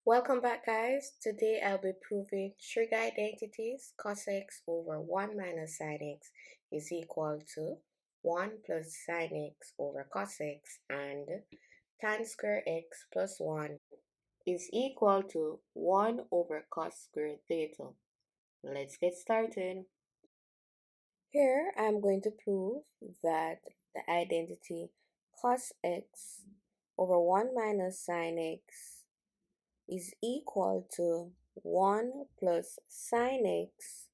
Welcome back, guys. Today I'll be proving trig identities cos x over 1 minus sin x is equal to 1 plus sin x over cos x, and tan square x plus 1 is equal to 1 over cos square theta. Let's get started. Here I'm going to prove that the identity cos x over 1 minus sin x is equal to 1 plus sine x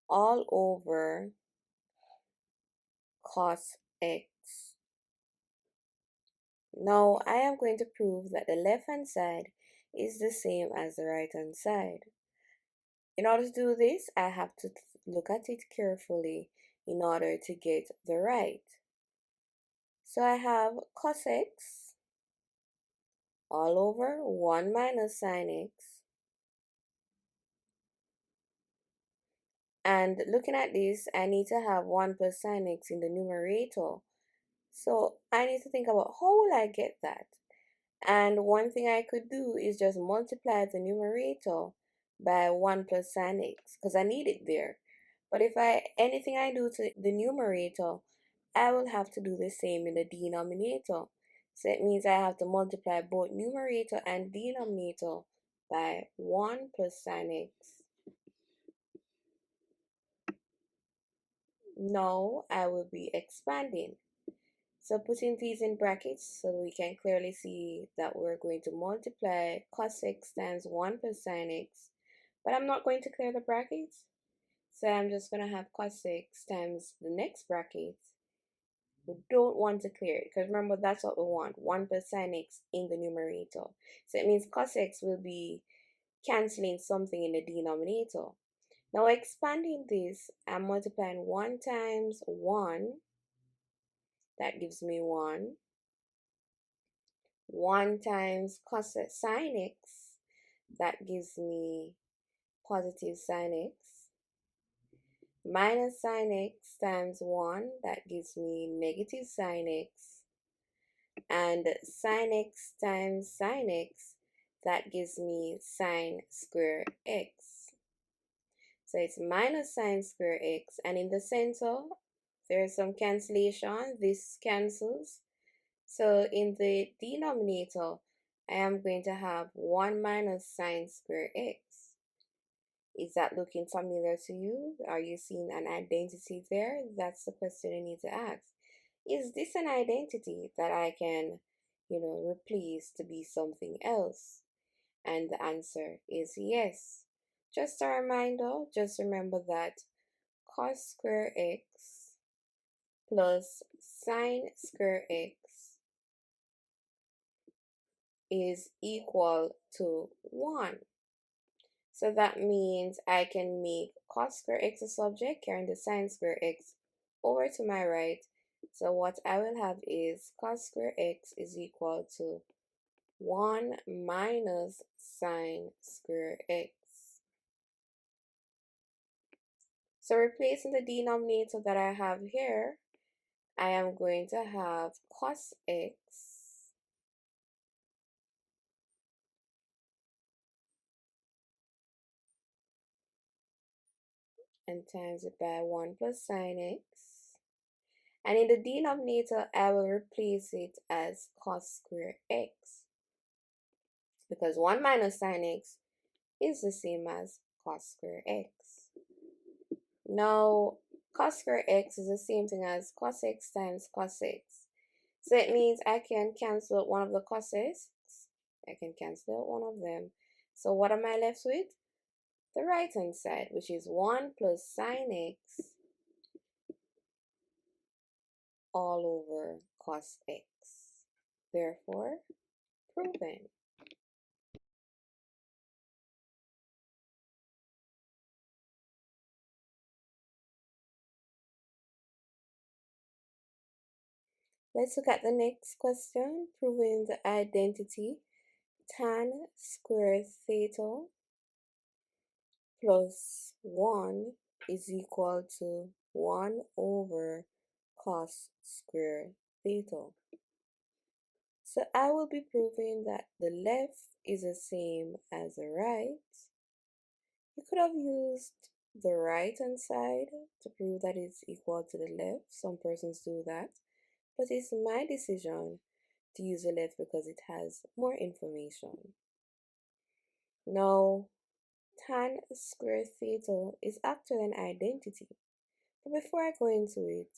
all over cos x. Now I am going to prove that the left hand side is the same as the right hand side. In order to do this, I have to look at it carefully in order to get the right. So I have cos x all over 1 minus sine x. And looking at this, I need to have 1 plus sine x in the numerator. So I need to think about how will I get that? And one thing I could do is just multiply the numerator by 1 plus sine x because I need it there. But if anything I do to the numerator, I will have to do the same in the denominator. So it means I have to multiply both numerator and denominator by 1 plus sine x. Now I will be expanding. So putting these in brackets so we can clearly see that we're going to multiply cos x times 1 plus sine x. But I'm not going to clear the brackets. So I'm just going to have cos x times the next bracket. We don't want to clear it because remember that's what we want, 1 plus sine x in the numerator. So it means cos x will be cancelling something in the denominator. Now expanding this, I'm multiplying 1 times 1. That gives me 1. 1 times cos sine x, that gives me positive sine x, minus sine x times 1, that gives me negative sine x, and sine x times sine x, that gives me sine square x. So it's minus sine square x, and in the center, there's some cancellation. This cancels. So in the denominator, I am going to have 1 minus sine square x. Is that looking familiar to you? Are you seeing an identity there? That's the question you need to ask. Is this an identity that I can, replace to be something else? And the answer is yes. Just a reminder, just remember that cos square x plus sine square x is equal to 1. So that means I can make cos square x a subject, carrying the sine square x over to my right. So what I will have is cos square x is equal to 1 minus sine square x. So replacing the denominator that I have here, I am going to have cos x and times it by 1 plus sine x. And in the denominator, I will replace it as cos square x because 1 minus sine x is the same as cos square x. Now, cos square x is the same thing as cos x times cos x. So it means I can cancel out one of the cos's. I can cancel out one of them. So what am I left with? The right hand side, which is 1 plus sine x all over cos x. Therefore, proven. Let's look at the next question, proving the identity tan square theta plus 1 is equal to 1 over cos square theta. So I will be proving that the left is the same as the right. You could have used the right hand side to prove that it's equal to the left. Some persons do that. But it's my decision to use the left because it has more information. Now, tan square theta is actually an identity. But before I go into it,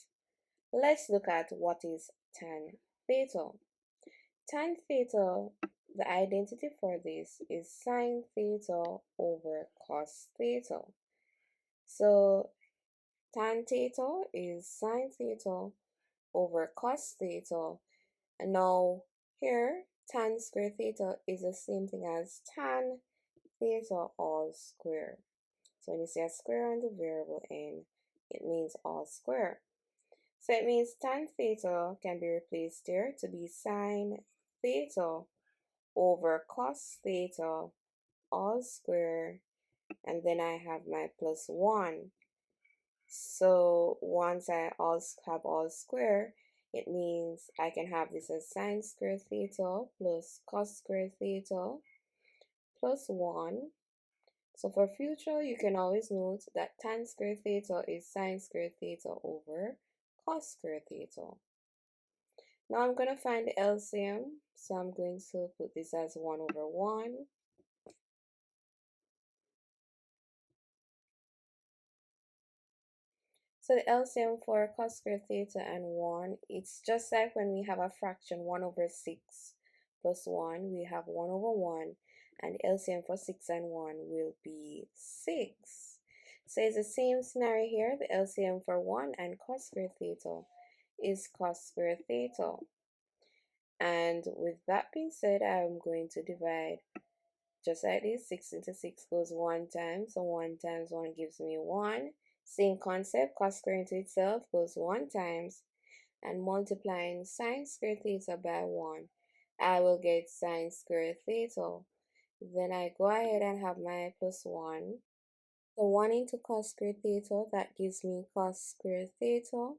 let's look at what is tan theta. Tan theta, the identity for this is sine theta over cos theta. So tan theta is sine theta over cos theta. And now here, tan square theta is the same thing as tan theta all square. So when you see a square on the variable n, it means all square. So it means tan theta can be replaced here to be sine theta over cos theta all square, and then I have my plus 1. So once I have all square, it means I can have this as sine square theta plus cos square theta plus 1. So for future, you can always note that tan square theta is sine square theta over cos square theta. Now I'm going to find the LCM, so I'm going to put this as 1 over 1. So the LCM for cos square theta and 1, it's just like when we have a fraction 1 over 6 plus 1, we have 1 over 1, and the LCM for 6 and 1 will be 6. So it's the same scenario here. The LCM for 1 and cos square theta is cos square theta. And with that being said, I'm going to divide just like this. 6 into 6 goes 1 time, so 1 times 1 gives me 1. Same concept, cos square into itself goes 1 times, and multiplying sine square theta by 1, I will get sine square theta. Then I go ahead and have my plus 1. So 1 into cos square theta, that gives me cos square theta,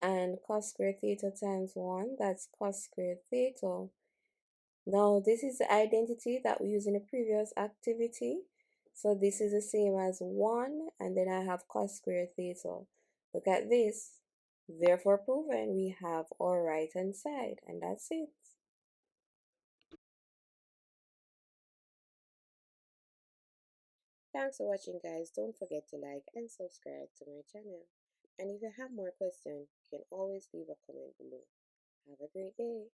and cos square theta times 1, that's cos square theta. Now, this is the identity that we used in the previous activity. So this is the same as 1, and then I have cos square theta. Look at this. Therefore proven, we have our right hand side, and that's it. Thanks for watching, guys. Don't forget to like and subscribe to my channel. And if you have more questions, you can always leave a comment below. Have a great day.